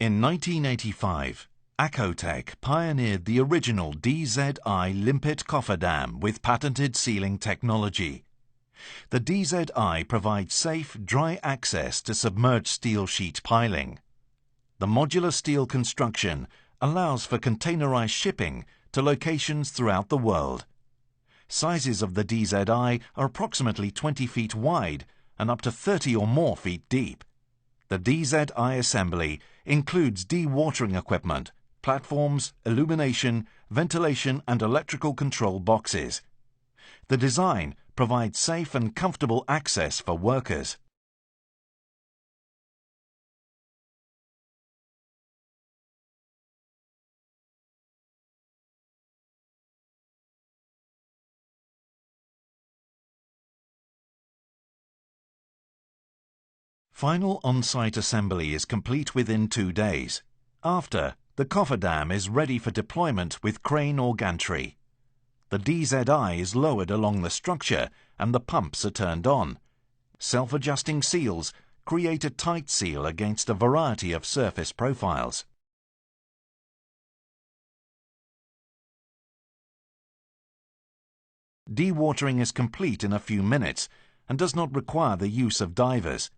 In 1985, Acotec pioneered the original DZI limpet cofferdam with patented sealing technology. The DZI provides safe, dry access to submerged steel sheet piling. The modular steel construction allows for containerized shipping to locations throughout the world. Sizes of the DZI are approximately 20 feet wide and up to 30 or more feet deep. The DZI assembly includes dewatering equipment, platforms, illumination, ventilation and electrical control boxes. The design provides safe and comfortable access for workers. Final on-site assembly is complete within 2 days. After, the cofferdam is ready for deployment with crane or gantry. The DZI is lowered along the structure and the pumps are turned on. Self-adjusting seals create a tight seal against a variety of surface profiles. Dewatering is complete in a few minutes and does not require the use of divers.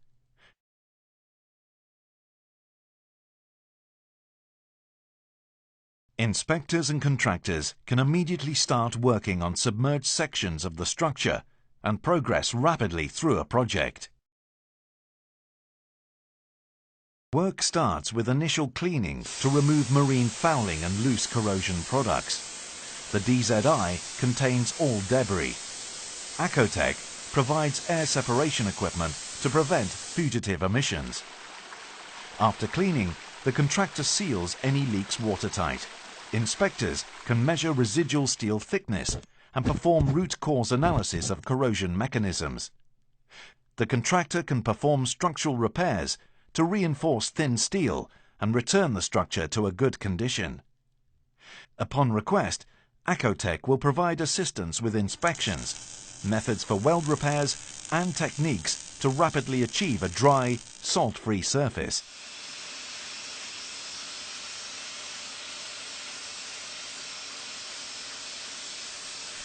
Inspectors and contractors can immediately start working on submerged sections of the structure and progress rapidly through a project. Work starts with initial cleaning to remove marine fouling and loose corrosion products. The DZI contains all debris. Acotec provides air separation equipment to prevent fugitive emissions. After cleaning, the contractor seals any leaks watertight. Inspectors can measure residual steel thickness and perform root cause analysis of corrosion mechanisms. The contractor can perform structural repairs to reinforce thin steel and return the structure to a good condition. Upon request, Acotec will provide assistance with inspections, methods for weld repairs and techniques to rapidly achieve a dry, salt-free surface.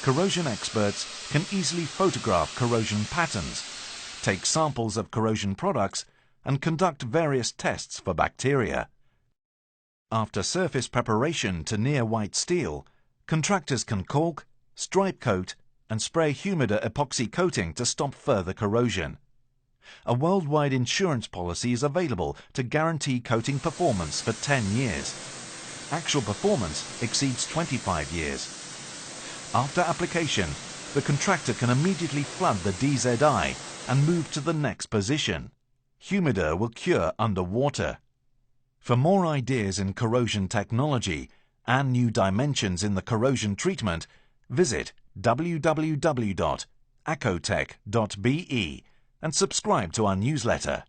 Corrosion experts can easily photograph corrosion patterns, take samples of corrosion products, and conduct various tests for bacteria. After surface preparation to near white steel, contractors can caulk, stripe coat, and spray humidor epoxy coating to stop further corrosion. A worldwide insurance policy is available to guarantee coating performance for 10 years. Actual performance exceeds 25 years. After application, the contractor can immediately flood the DZI and move to the next position. Humidor will cure underwater. For more ideas in corrosion technology and new dimensions in the corrosion treatment, visit www.acotec.be and subscribe to our newsletter.